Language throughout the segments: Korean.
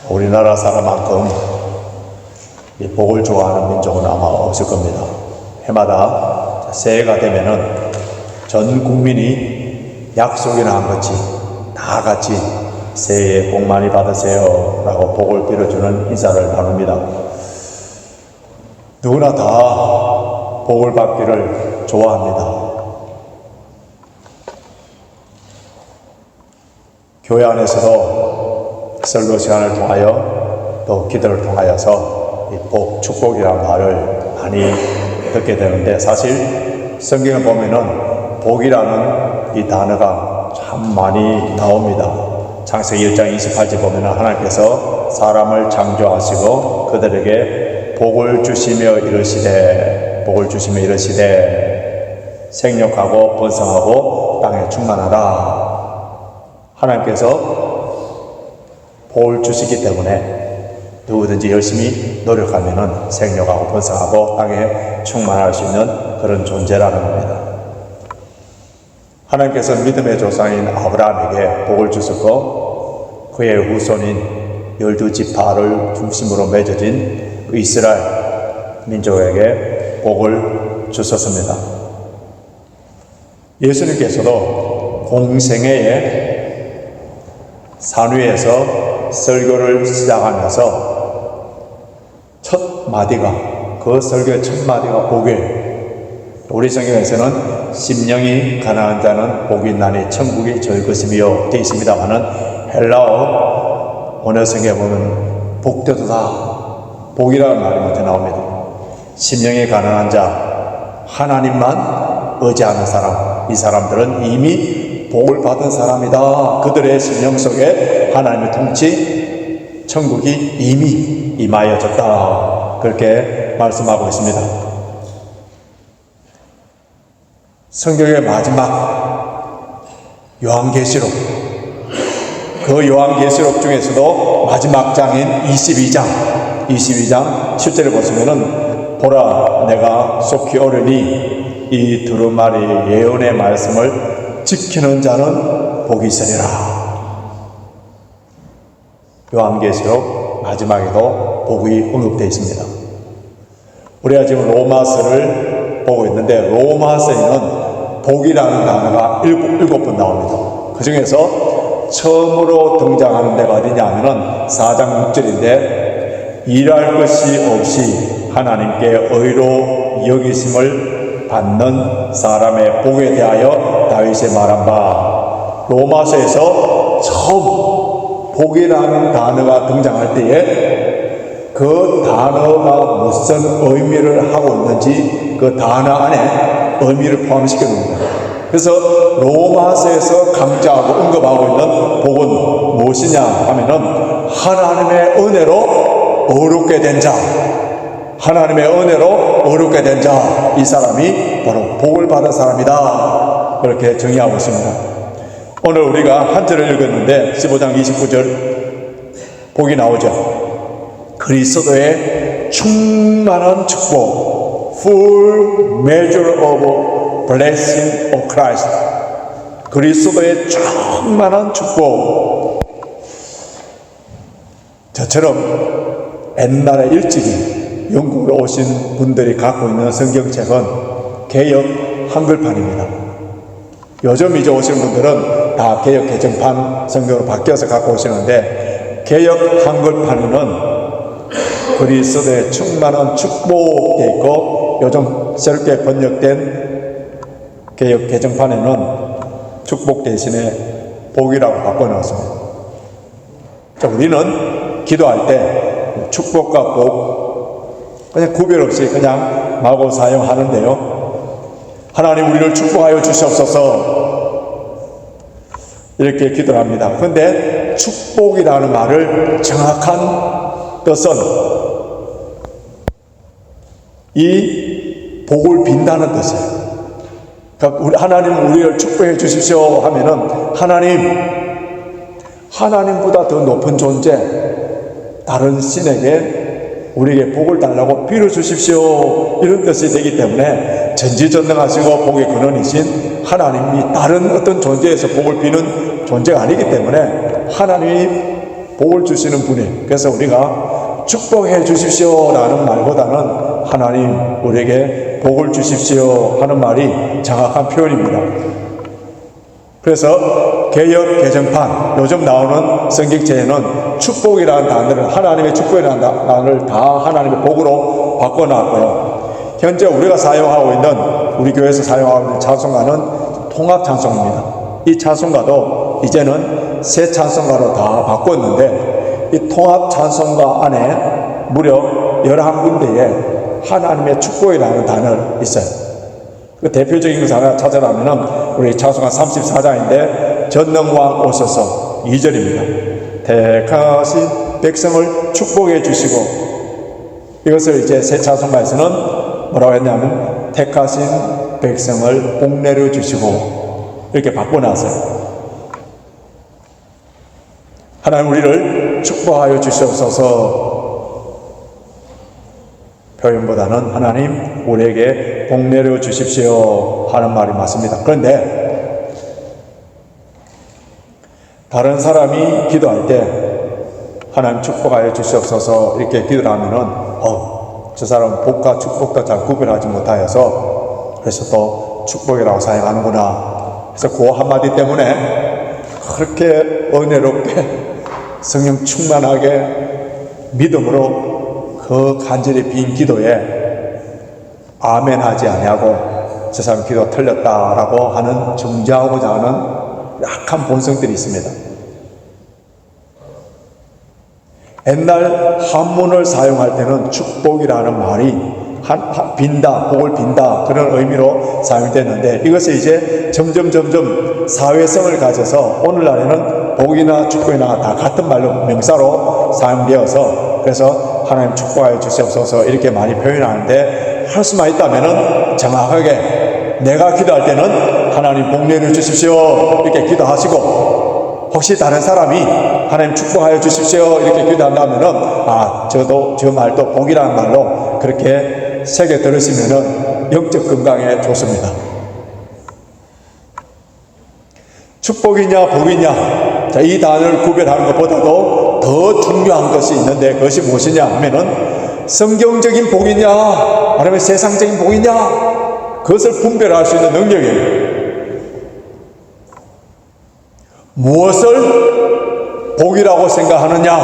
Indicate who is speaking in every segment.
Speaker 1: 우리나라 사람만큼 이 복을 좋아하는 민족은 아마 없을 겁니다. 해마다 새해가 되면은 전 국민이 약속이나 한 것이 다 같이 새해 복 많이 받으세요 라고 복을 빌어주는 인사를 나눕니다. 누구나 다 복을 받기를 좋아합니다. 교회 안에서도 설교 시간을 통하여 또 기도를 통하여서 이 복, 축복이라는 말을 많이 듣게 되는데, 사실 성경을 보면은 복이라는 이 단어가 참 많이 나옵니다. 창세기 1장 28절 보면은 하나님께서 사람을 창조하시고 그들에게 복을 주시며 이르시되 생육하고 번성하고 땅에 충만하라. 하나님께서 복을 주시기 때문에 누구든지 열심히 노력하면은 생육하고 번성하고 땅에 충만할 수 있는 그런 존재라는 겁니다. 하나님께서 믿음의 조상인 아브라함에게 복을 주셨고, 그의 후손인 12지파를 중심으로 맺어진 이스라엘 민족에게 복을 주셨습니다. 예수님께서도 공생애에 산 위에서 설교를 시작하면서 첫 마디가, 그 설교의 첫 마디가 복이에요. 우리 성경에서는 심령이 가난한 자는 복이 있나니 천국이 저희 것이며 되어 있습니다만은, 헬라어 원어성에 보면 복되도다, 복이라는 말이 먼저 나옵니다. 심령이 가난한 자, 하나님만 의지하는 사람, 이 사람들은 이미 복을 받은 사람이다. 그들의 심령 속에 하나님의 통치, 천국이 이미 임하여졌다. 그렇게 말씀하고 있습니다. 성경의 마지막 요한계시록, 그 요한계시록 중에서도 마지막 장인 22장 10절을 보시면은, 보라 내가 속히 오르니 이 두루마리 예언의 말씀을 지키는 자는 복이 있으리라. 요한계시록 마지막에도 복이 언급되어 있습니다. 우리가 지금 로마서를 보고 있는데, 로마서에는 복이라는 단어가 7번 나옵니다. 그 중에서 처음으로 등장하는 데가 어디냐 하면은 4장 6절인데, 일할 것이 없이 하나님께 의로 여기심을 받는 사람의 복에 대하여 다윗이 말한 바, 로마서에서 처음 복이라는 단어가 등장할 때에 그 단어가 무슨 의미를 하고 있는지 그 단어 안에 의미를 포함시켜 놓습니다. 그래서 로마서에서 강조하고 언급하고 있는 복은 무엇이냐 하면은, 하나님의 은혜로 어렵게 된 자, 하나님의 은혜로 어렵게 된 자, 이 사람이 바로 복을 받은 사람이다. 그렇게 정의하고 있습니다. 오늘 우리가 한 절을 읽었는데 15장 29절 복이 나오죠. 그리스도의 충만한 축복, full measure of blessing of Christ. 그리스도의 충만한 축복. 저처럼 옛날에 일찍이 영국으로 오신 분들이 갖고 있는 성경책은 개역 한글판입니다. 요즘 이제 오신 분들은 다 개역 개정판 성경으로 바뀌어서 갖고 오시는데, 개역 한글판에는 그리스도의 충만한 축복이 있고, 요즘 새롭게 번역된 개역 개정판에는 축복 대신에 복이라고 바꿔놓았습니다. 우리는 기도할 때 축복과 복 그냥 구별 없이 그냥 마구 사용하는데요, 하나님 우리를 축복하여 주시옵소서 이렇게 기도를 합니다. 그런데 축복이라는 말을 정확한 뜻은 이 복을 빈다는 뜻이에요. 그러니까 하나님 우리를 축복해 주십시오 하면은, 하나님보다 더 높은 존재, 다른 신에게 우리에게 복을 달라고 빌어주십시오 이런 뜻이 되기 때문에, 전지전능하시고 복의 근원이신 하나님이 다른 어떤 존재에서 복을 비는 존재가 아니기 때문에, 하나님이 복을 주시는 분이. 그래서 우리가 축복해 주십시오 라는 말보다는 하나님 우리에게 복을 주십시오 하는 말이 정확한 표현입니다. 그래서 개역 개정판 요즘 나오는 성경책에는 축복이라는 단어를, 하나님의 축복이라는 단어를 다 하나님의 복으로 바꿔놨고요. 현재 우리가 사용하고 있는, 우리 교회에서 사용하고 있는 찬송가는 통합 찬송입니다. 이 찬송가도 이제는 새 찬송가로 다 바꿨는데, 이 통합 찬송가 안에 무려 11군데에 하나님의 축복이라는 단어가 있어요. 그 대표적인 것을 하나 찾아라면 우리 찬송가 34장인데 전능왕 오소서 2절입니다. 택하신 백성을 축복해 주시고, 이것을 이제 새 찬송가에서는 뭐라고 했냐면 택하신 백성을 복내려 주시고 이렇게 바꿔놨어요. 하나님 우리를 축복하여 주시옵소서 표현보다는 하나님 우리에게 복내려 주십시오 하는 말이 맞습니다. 그런데 다른 사람이 기도할 때 하나님 축복하여 주시옵소서 이렇게 기도를 하면은 저 사람은 복과 축복도 잘 구별하지 못하여서 그래서 또 축복이라고 사용하는구나. 그래서 그 한마디 때문에 그렇게 은혜롭게 성령 충만하게 믿음으로 그 간절히 빈 기도에 아멘 하지 아니하고 저 사람 기도 틀렸다라고 하는 정죄하고자 하는 약한 본성들이 있습니다. 옛날 한문을 사용할 때는 축복이라는 말이 빈다, 복을 빈다 그런 의미로 사용됐는데 이것이 이제 점점 사회성을 가져서 오늘날에는 복이나 축복이나 다 같은 말로 명사로 사용되어서 그래서 하나님 축복하여 주시옵소서 이렇게 많이 표현하는데 할 수만 있다면은 정확하게 내가 기도할 때는 하나님 복 내려 주십시오 이렇게 기도하시고, 혹시 다른 사람이 하나님 축복하여 주십시오 이렇게 기도한다면은 저도 저 말도 복이라는 말로 그렇게 새겨 들으시면은 영적 건강에 좋습니다. 축복이냐 복이냐, 자, 이 단어를 구별하는 것보다도 더 중요한 것이 있는데 그것이 무엇이냐 하면은 성경적인 복이냐 아니면 세상적인 복이냐 그것을 분별할 수 있는 능력이에요. 무엇을 복이라고 생각하느냐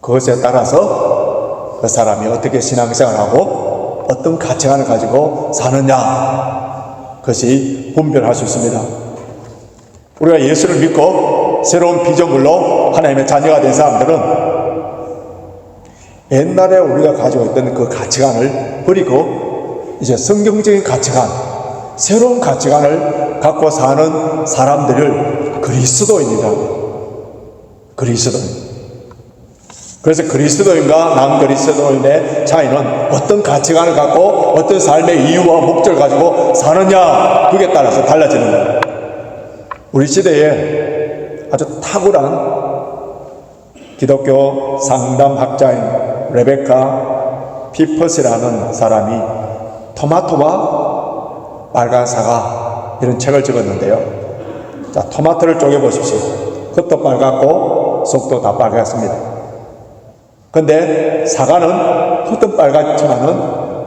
Speaker 1: 그것에 따라서 그 사람이 어떻게 신앙생활하고 어떤 가치관을 가지고 사느냐 그것이 분별할 수 있습니다. 우리가 예수를 믿고 새로운 피조물로 하나님의 자녀가 된 사람들은 옛날에 우리가 가지고 있던 그 가치관을 버리고 이제 성경적인 가치관, 새로운 가치관을 갖고 사는 사람들을 그리스도인이라고. 그리스도인. 그래서 그리스도인과 난그리스도인의 차이는 어떤 가치관을 갖고 어떤 삶의 이유와 목적을 가지고 사느냐 그게 따라서 달라지는 거예요. 우리 시대에 아주 탁월한 기독교 상담학자인 레베카 피퍼스라는 사람이 토마토와 빨간 사과 이런 책을 적었는데요. 자, 토마토를 쪼개보십시오. 겉도 빨갛고 속도 다 빨갛습니다. 근데 사과는 겉은 빨갛지만은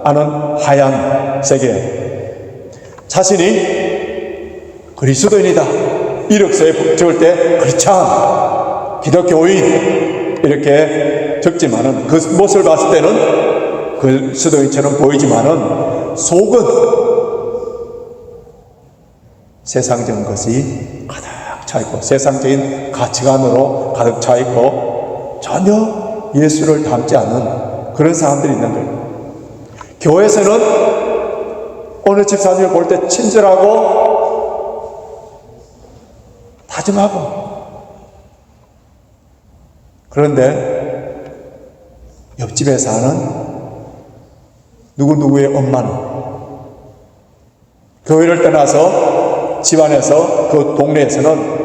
Speaker 1: 안은 하얀색이에요. 자신이 그리스도인이다 이력서에 적을 때 크리스찬, 기독교인 이렇게 적지만은 그 모습을 봤을 때는 그리스도인처럼 보이지만은 속은 세상적인 것이 가득 차 있고 세상적인 가치관으로 가득 차 있고 전혀 예수를 닮지 않는 그런 사람들이 있는 거예요. 교회에서는 어느 집사님을 볼 때 친절하고 다정하고, 그런데 옆집에 사는 누구누구의 엄마는 교회를 떠나서 집안에서 그 동네에서는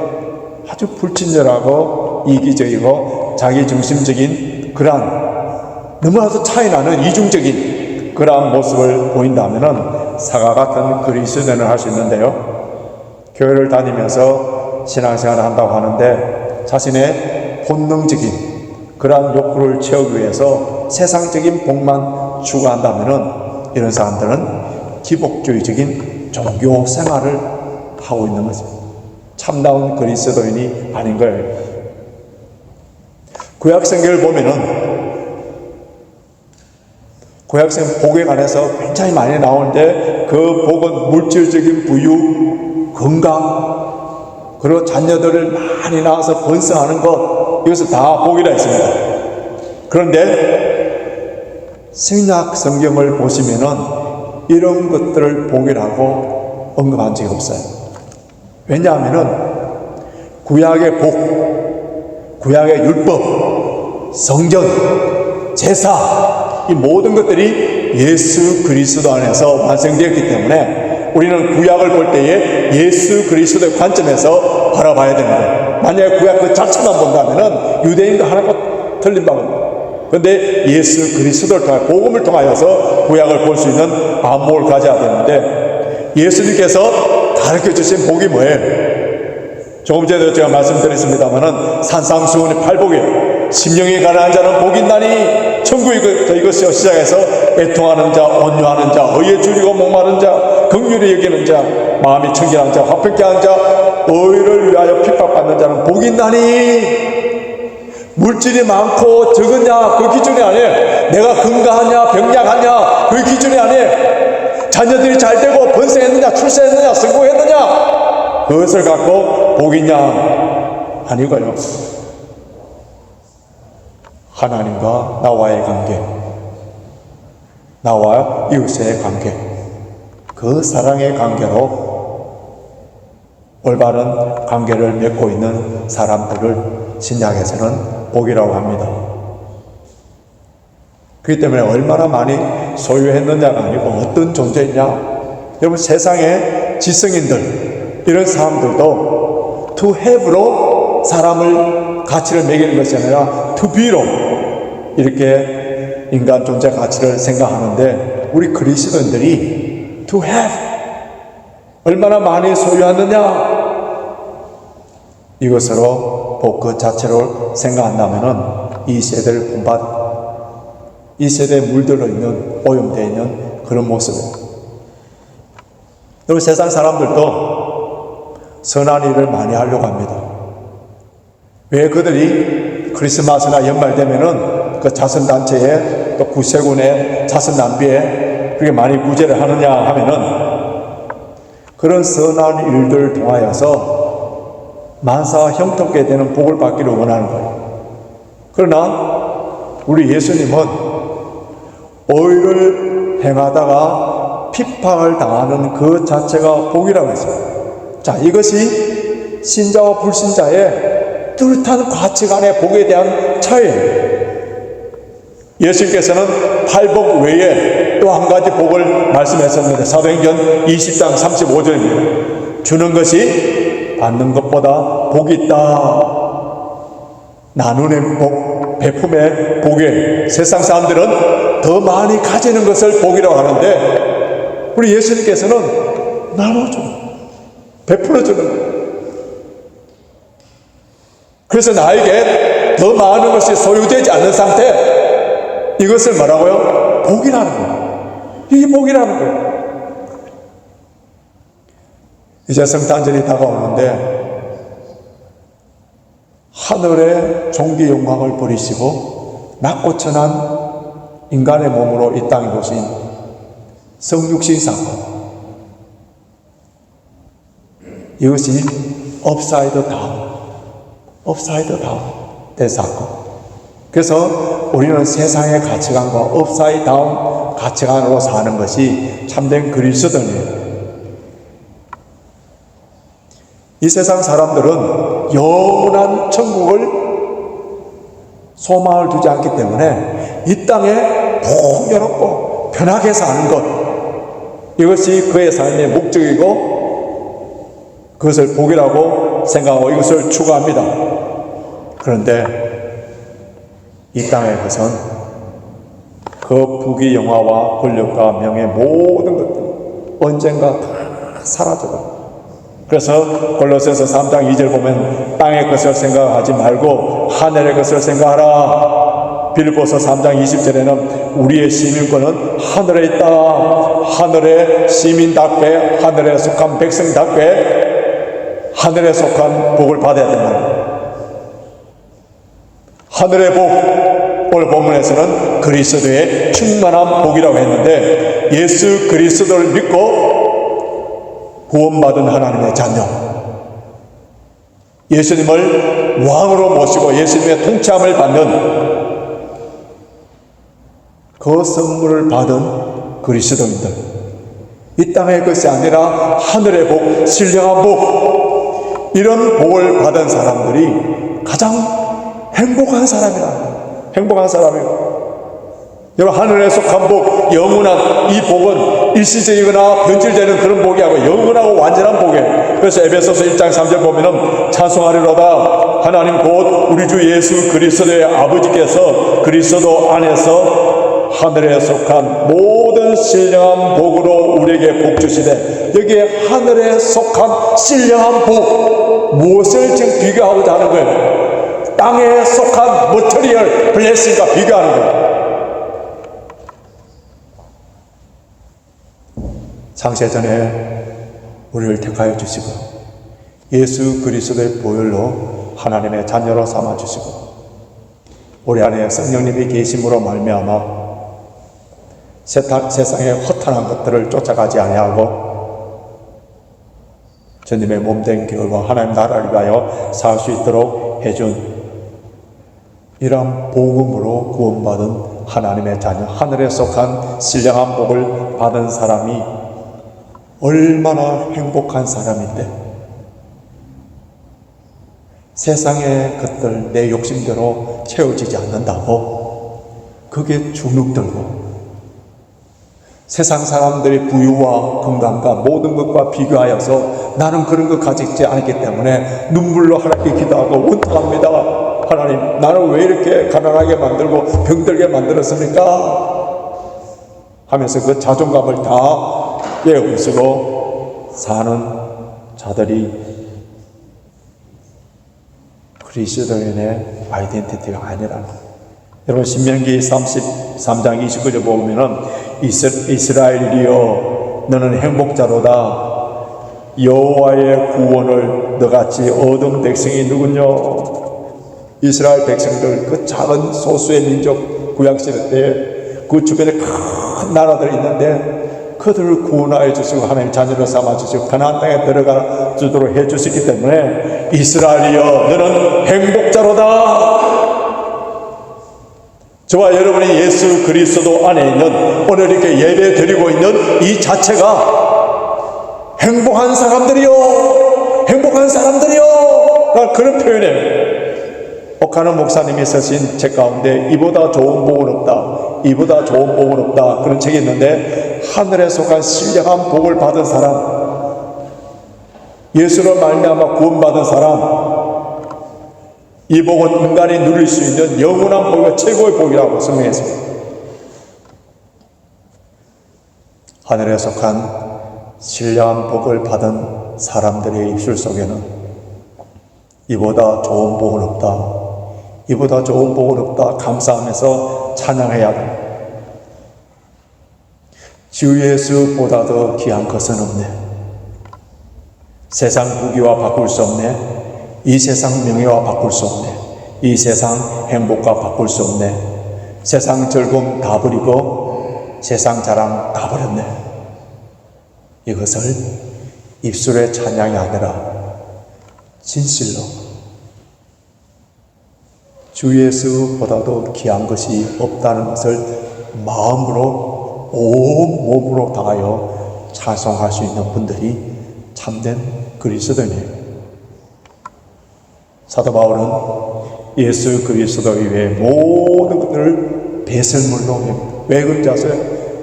Speaker 1: 아주 불친절하고 이기적이고 자기중심적인 그러한 너무나도 차이나는 이중적인 그러한 모습을 보인다면 사과 같은 그리스도인을 할 수 있는데요. 교회를 다니면서 신앙생활을 한다고 하는데 자신의 본능적인 그러한 욕구를 채우기 위해서 세상적인 복만 추구한다면 이런 사람들은 기복주의적인 종교 생활을 하고 있는 것입니다. 참다운 그리스도인이 아닌 거예요. 구약성경을 보면은 구약성 복에 관해서 굉장히 많이 나오는데 그 복은 물질적인 부유, 건강, 그리고 자녀들을 많이 낳아서 번성하는 것, 이것을 다 복이라 했습니다. 그런데 신약 성경을 보시면은 이런 것들을 복이라고 언급한 적이 없어요. 왜냐하면은 구약의 복, 구약의 율법, 성전, 제사, 이 모든 것들이 예수 그리스도 안에서 완성되었기 때문에 우리는 구약을 볼 때에 예수 그리스도의 관점에서 바라봐야 되는 거예요. 만약에 구약 그 자체만 본다면은 유대인도 하나도 틀린 바가 없어요. 그런데 예수 그리스도를 통하여 복음을 통하여서 구약을 볼 수 있는 안목을 가져야 되는데 예수님께서 가르쳐 주신 복이 뭐예요? 조금 전에도 제가 말씀드렸습니다마는 산상수훈의 팔복이에요. 심령이 가난한 자는 복이 있나니 천국이 이것이요 시작해서 애통하는 자, 온유하는 자, 의에 줄이고 목마른 자, 긍휼히 여기는 자, 마음이 청결한 자, 화평케 하는 자, 의를 위하여 핍박받는 자는 복이 있나니. 물질이 많고 적으냐 그 기준이 아니에요. 내가 건강하냐 병약하냐 그 기준이 아니에요. 자녀들이 잘 되고 번성했느냐 출세했느냐 성공했느냐 그것을 갖고 복이냐 아니고요. 하나님과 나와의 관계, 나와 이웃의 관계, 그 사랑의 관계로 올바른 관계를 맺고 있는 사람들을 신약에서는 복이라고 합니다. 그렇기 때문에 얼마나 많이 소유했느냐가 아니고 어떤 존재냐. 여러분 세상의 지성인들 이런 사람들도 to have로 사람을 가치를 매기는 것이 아니라 to be로 이렇게 인간 존재 가치를 생각하는데 우리 그리스도인들이 to have 얼마나 많이 소유하느냐 이것으로 복 그 자체로 생각한다면은 이 세대를 본받 이 세대에 물들어 있는 오염되어 있는 그런 모습이에요. 그리고 세상 사람들도 선한 일을 많이 하려고 합니다. 왜 그들이 크리스마스나 연말 되면은 그 자선단체에 또 구세군의 자선낭비에 그렇게 많이 구제를 하느냐 하면은 그런 선한 일들을 통하여서 만사가 형통케 되는 복을 받기를 원하는 거예요. 그러나 우리 예수님은 의를 행하다가 핍박을 당하는 그 자체가 복이라고 했어요. 자, 이것이 신자와 불신자의 뚜렷한 가치관의 복에 대한 차이예요. 예수님께서는 팔복 외에 또 한 가지 복을 말씀하셨는데 사도행전 20장 35절입니다. 주는 것이 받는 것보다 복이 있다. 나누는 복, 베품의 복에 세상 사람들은 더 많이 가지는 것을 복이라고 하는데 우리 예수님께서는 나눠줘, 베풀어주는 거예요. 그래서 나에게 더 많은 것이 소유되지 않는 상태, 이것을 뭐라고요? 복이라는 거예요. 이게 복이라는 거예요. 이제 성탄절이 다가오는데 하늘의 종기 영광을 버리시고 낮고 천한 인간의 몸으로 이 땅에 오신 성육신 사건, 이것이 업사이드 다운 된 사건. 그래서 우리는 세상의 가치관과 업사이드 다운 가치관으로 사는 것이 참된 그리스도인이에요. 이 세상 사람들은 영원한 천국을 소망을 두지 않기 때문에 이 땅에 풍요롭고 편하게 사는 것, 이것이 그의 삶의 목적이고 그것을 복이라고 생각하고 이것을 추구합니다. 그런데 이 땅의 것은 그 부귀 영화와 권력과 명예 모든 것들이 언젠가 다 사라져요. 그래서 골로새서 3장 2절 보면 땅의 것을 생각하지 말고 하늘의 것을 생각하라. 빌립보서 3장 20절에는 우리의 시민권은 하늘에 있다. 하늘의 시민답게, 하늘에 속한 백성답게 하늘에 속한 복을 받아야 된다. 하늘의 복, 오늘 본문에서는 그리스도의 충만한 복이라고 했는데, 예수 그리스도를 믿고 구원받은 하나님의 자녀, 예수님을 왕으로 모시고 예수님의 통치함을 받는 그 선물을 받은 그리스도인들, 이 땅의 것이 아니라 하늘의 복, 신령한 복, 이런 복을 받은 사람들이 가장 행복한 사람이라. 행복한 사람이에요. 여러분, 하늘에 속한 복, 영원한 이 복은 일시적이거나 변질되는 그런 복이 아니고 영원하고 완전한 복이에요. 그래서 에베소서 1장 3절 보면은 찬송하리로다 하나님 곧 우리 주 예수 그리스도의 아버지께서 그리스도 안에서 하늘에 속한 모든 신령한 복으로 우리에게 복 주시되, 여기에 하늘에 속한 신령한 복, 무엇을 지금 비교하고자 하는 거예요? 땅에 속한 머터리얼 블레싱과 비교하는 거예요. 창세전에 우리를 택하여 주시고 예수 그리스도의 보혈로 하나님의 자녀로 삼아 주시고 우리 안에 성령님이 계심으로 말미암아 세상의 허탄한 것들을 쫓아가지 아니하고 주님의 몸된 교회와 하나님 나라를 위하여 살 수 있도록 해준 이러한 복음으로 구원받은 하나님의 자녀, 하늘에 속한 신령한 복을 받은 사람이 얼마나 행복한 사람인데, 세상의 것들 내 욕심대로 채워지지 않는다고 그게 주눅들고, 세상 사람들의 부유와 건강과 모든 것과 비교하여서 나는 그런 것 가지지 않기 때문에 눈물로 하나님께 기도하고 원통합니다. 하나님, 나는 왜 이렇게 가난하게 만들고 병들게 만들었습니까? 하면서 그 자존감을 다 깨어부수고 사는 자들이 그리스도인의 아이덴티티가 아니라는 거예요. 여러분, 신명기 33장 29절 보면은 이스라엘이여 너는 행복자로다. 여호와의 구원을 너같이 얻은 백성이 누구뇨? 이스라엘 백성들, 그 작은 소수의 민족 구약시대 때 그 주변에 큰 나라들이 있는데 그들을 구원하여 주시고 하나님 자녀로 삼아 주시고 가나안 땅에 들어가 주도록 해 주시기 때문에 이스라엘이여 너는 행복자로다. 저와 여러분이 예수 그리스도 안에 있는, 오늘 이렇게 예배 드리고 있는 이 자체가 행복한 사람들이요, 행복한 사람들이요, 그런 표현이에요. 옥하는 목사님이 쓰신 책 가운데 이보다 좋은 복은 없다, 이보다 좋은 복은 없다, 그런 책이 있는데, 하늘에 속한 신령한 복을 받은 사람, 예수로 말미암아 구원받은 사람, 이 복은 인간이 누릴 수 있는 영원한 복이 최고의 복이라고 설명했습니다. 하늘에 속한 신령한 복을 받은 사람들의 입술 속에는 이보다 좋은 복은 없다, 이보다 좋은 복은 없다 감사하면서 찬양해야 합니다. 주 예수보다도 귀한 것은 없네. 세상 무기와 바꿀 수 없네. 이 세상 명예와 바꿀 수 없네. 이 세상 행복과 바꿀 수 없네. 세상 즐거움 다 버리고 세상 자랑 다 버렸네. 이것을 입술의 찬양이 아니라 진실로 주 예수보다도 귀한 것이 없다는 것을 마음으로 온 몸으로 다하여 찬송할 수 있는 분들이 참된 그리스도인이에요. 사도 바울은 예수 그리스도 이외의 모든 것들을 배설물로 외근자서의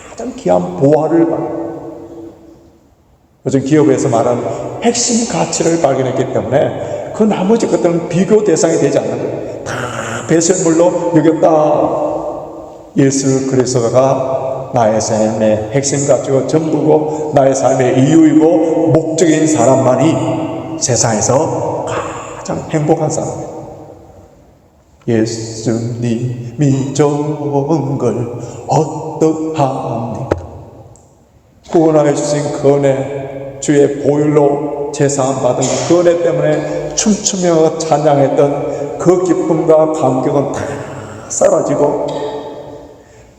Speaker 1: 가장 귀한 보화를 요즘 기업에서 말하는 핵심 가치를 발견했기 때문에 그 나머지 것들은 비교 대상이 되지 않는 거예요. 다 배설물로 여겼다. 예수 그리스도가 나의 삶의 핵심 가치고 전부고 나의 삶의 이유이고 목적인 사람만이 세상에서 가장 행복한 사람이에요. 예수님이 좋은 걸 어떠합니까? 구원하여 주신 그 은혜, 주의 보혈로 제사함 받은 그 은혜 때문에 춤추며 찬양했던 그 기쁨과 감격은 다 사라지고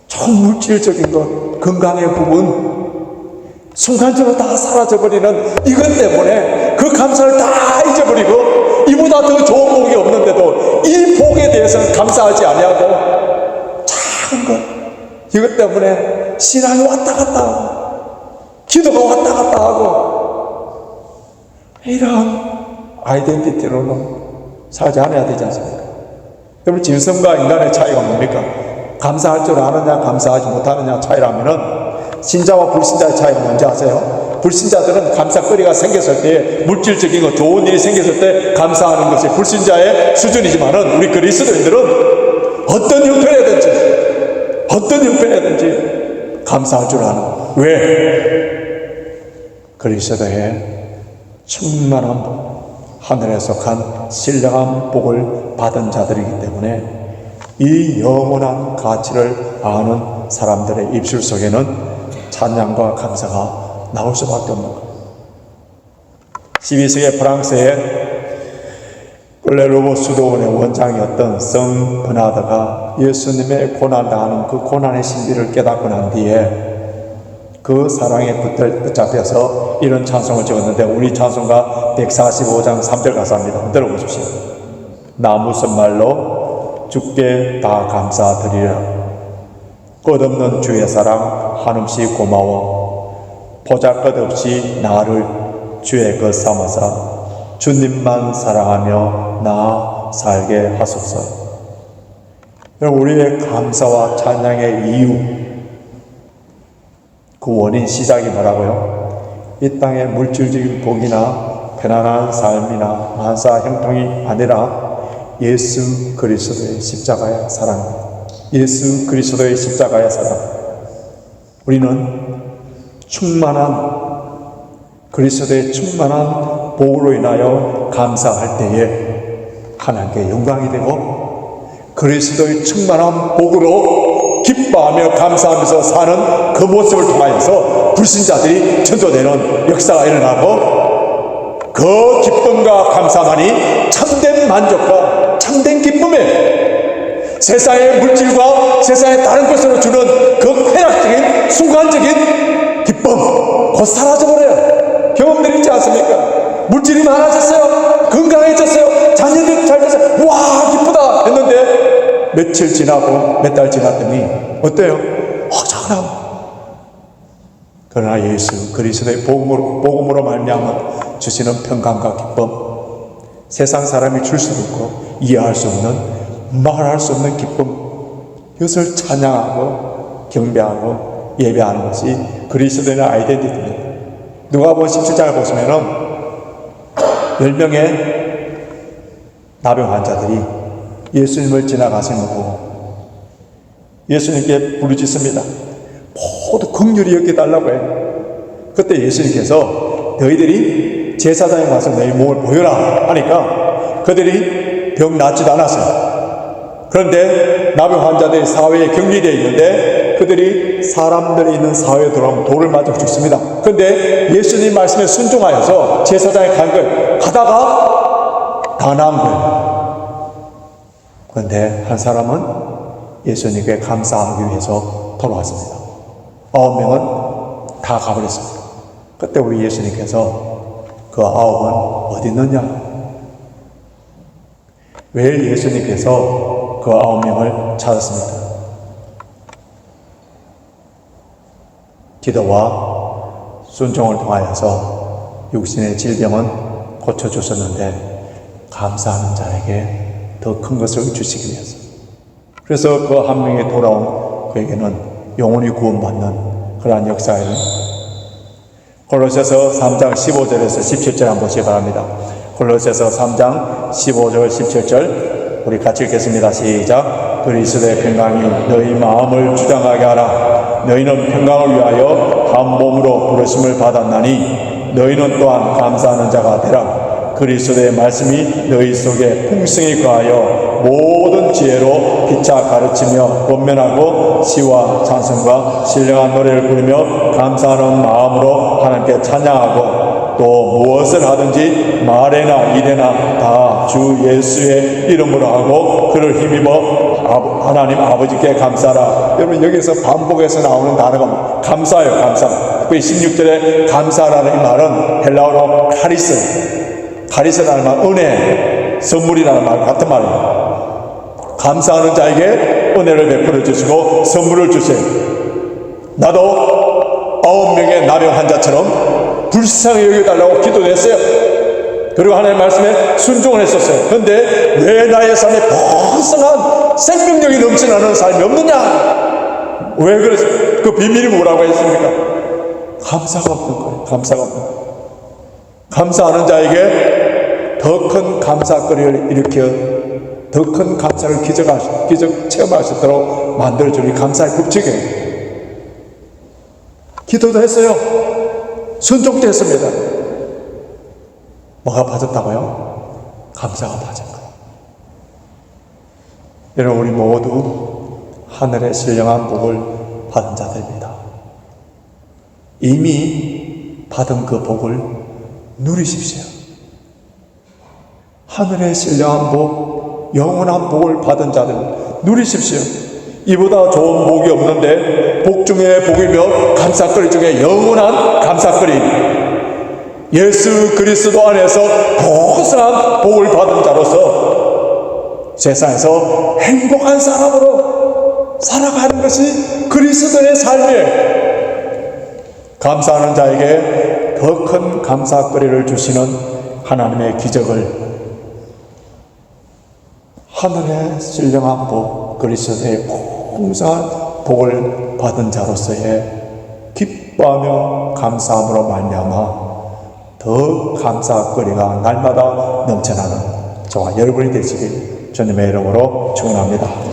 Speaker 1: 총물질적인 것, 건강의 부분 순간적으로 다 사라져버리는 이것 때문에 그 감사를 다 잊어버리고 이보다 더 좋은 복이 없는데도 이 복에 대해서는 감사하지 아니하고 작은 것 이것 때문에 신앙이 왔다 갔다 하고 기도가 왔다 갔다 하고 이런 아이덴티티로는 살지 않아야 되지 않습니까? 여러분, 짐승과 인간의 차이가 뭡니까? 감사할 줄 아느냐 감사하지 못하느냐 차이라면은 신자와 불신자의 차이가 뭔지 아세요? 불신자들은 감사거리가 생겼을 때, 물질적인 것, 좋은 일이 생겼을 때 감사하는 것이 불신자의 수준이지만은 우리 그리스도인들은 어떤 형편이든지 감사할 줄 아는. 왜? 그리스도의 충만한 복, 하늘에 속한 신령한 복을 받은 자들이기 때문에 이 영원한 가치를 아는 사람들의 입술 속에는 찬양과 감사가 나올 수밖에 없는 거예요. 12세기 프랑스의 플레르보 수도원의 원장이었던 성 버나드가 예수님의 고난당하는 그 고난의 신비를 깨닫고 난 뒤에 그 사랑에 붙잡혀서 이런 찬송을 적었는데, 우리 찬송가 145장 3절 가사입니다. 들어보십시오. 나 무슨 말로 주께 다 감사드리라. 끝없는 주의 사랑 한없이 고마워. 보잘것없이 나를 주의 것 삼아사 주님만 사랑하며 나 살게 하소서. 여러분, 우리의 감사와 찬양의 이유, 그 원인, 시작이 뭐라고요? 이 땅의 물질적인 복이나 편안한 삶이나 만사 형통이 아니라 예수 그리스도의 십자가의 사랑입니다. 예수 그리스도의 십자가의 사랑. 우리는 그리스도의 충만한 복으로 인하여 감사할 때에 하나님께 영광이 되고, 그리스도의 충만한 복으로 기뻐하며 감사하면서 사는 그 모습을 통하여서 불신자들이 천도되는 역사가 일어나고, 그 기쁨과 감사만이 참된 만족과 참된 기쁨에 세상의 물질과 세상의 다른 것으로 주는 그 쾌락적인 순간적인 기쁨 곧 사라져버려요. 경험들이 있지 않습니까? 물질이 많아졌어요, 건강해졌어요, 자녀들 잘 됐어요, 와 기쁘다 했는데 며칠 지나고 몇 달 지났더니 어때요? 허전함. 그러나 예수 그리스도의 복음으로 말미암아 주시는 평강과 기쁨, 세상 사람이 줄 수도 없고 이해할 수 없는, 말할 수 없는 기쁨, 이것을 찬양하고 경배하고 예배하는 것이 그리스도인의 아이덴티티입니다. 누가복음 17장을 보시면은 10명의 나병 환자들이 예수님을 지나가시는 거 보고 예수님께 부르짖습니다. 모두 긍휼히 여겨달라고 해요. 그때 예수님께서 너희들이 제사장에 가서 너희 몸을 보여라 하니까 그들이 병 낫지도 않았어요. 그런데 나병 환자들이 사회에 격리되어 있는데 그들이 사람들이 있는 사회에 돌아오면 돌을 맞아 죽습니다. 그런데 예수님 말씀에 순종하여서 제사장에 간 거예요. 가다가 다 나은 거예요. 그런데 한 사람은 예수님께 감사하기 위해서 돌아왔습니다. 9명은 다 가버렸습니다. 그때 우리 예수님께서 그 9은 어디 있느냐? 왜 예수님께서 그 9명을 찾았습니까? 기도와 순종을 통하여서 육신의 질병은 고쳐주셨는데 감사하는 자에게 더 큰 것을 주시기 위해서. 그래서 그 한 명이 돌아온 그에게는 영원히 구원받는 그러한 역사가 일어납니다. 골로새서 3장 15절에서 17절 한번 보시기 바랍니다. 골로새서 3장 15절 17절 우리 같이 읽겠습니다. 시작. 그리스도의 평강이 너희 마음을 주장하게 하라. 너희는 평강을 위하여 한 몸으로 부르심을 받았나니 너희는 또한 감사하는 자가 되라. 그리스도의 말씀이 너희 속에 풍성히 거하여 모든 지혜로 피차 가르치며 권면하고 시와 찬송과 신령한 노래를 부르며 감사하는 마음으로 하나님께 찬양하고 또 무엇을 하든지 말에나 일에나 다 주 예수의 이름으로 하고 그를 힘입어 하나님 아버지께 감사하라. 여러분 여기서 반복해서 나오는 단어가 감사예요. 감사. 특별히 16절에 감사라는 이 말은 헬라어로 카리스라는 말, 은혜, 선물이라는 말 같은 말이에요. 감사하는 자에게 은혜를 베풀어 주시고 선물을 주세요. 나도 9명의 나병 환자처럼 불쌍히 여겨달라고 기도했어요. 그리고 하나님의 말씀에 순종을 했었어요. 그런데 왜 나의 삶에 풍성한 생명력이 넘쳐나는 삶이 없느냐? 왜 그랬어요? 그 비밀이 뭐라고 했습니까? 감사가 없는 거예요. 감사가 없는 거예요. 감사하는 자에게 더 큰 감사거리를 일으켜 더 큰 감사를 기적 체험하시도록 만들어주니 감사의 법칙이에요. 기도도 했어요. 순종도 했습니다. 뭐가 빠졌다고요? 감사가 빠진 거예요. 여러분 우리 모두 하늘의 신령한 복을 받은 자들입니다. 이미 받은 그 복을 누리십시오. 하늘의 신령한 복, 영원한 복을 받은 자들 누리십시오. 이보다 좋은 복이 없는데 복 중에 복이며 감사거리 중에 영원한 감사거리, 예수 그리스도 안에서 풍성한 복을 받은 자로서 세상에서 행복한 사람으로 살아가는 것이 그리스도의 삶이에요. 감사하는 자에게 더 큰 감사거리를 주시는 하나님의 기적을, 하늘의 신령한 복, 그리스도의 풍성한 복을 받은 자로서의 기뻐하며 감사함으로 말미암아 더 감사거리가 날마다 넘쳐나는 저와 여러분이 되시길 주님의 이름으로 축원합니다.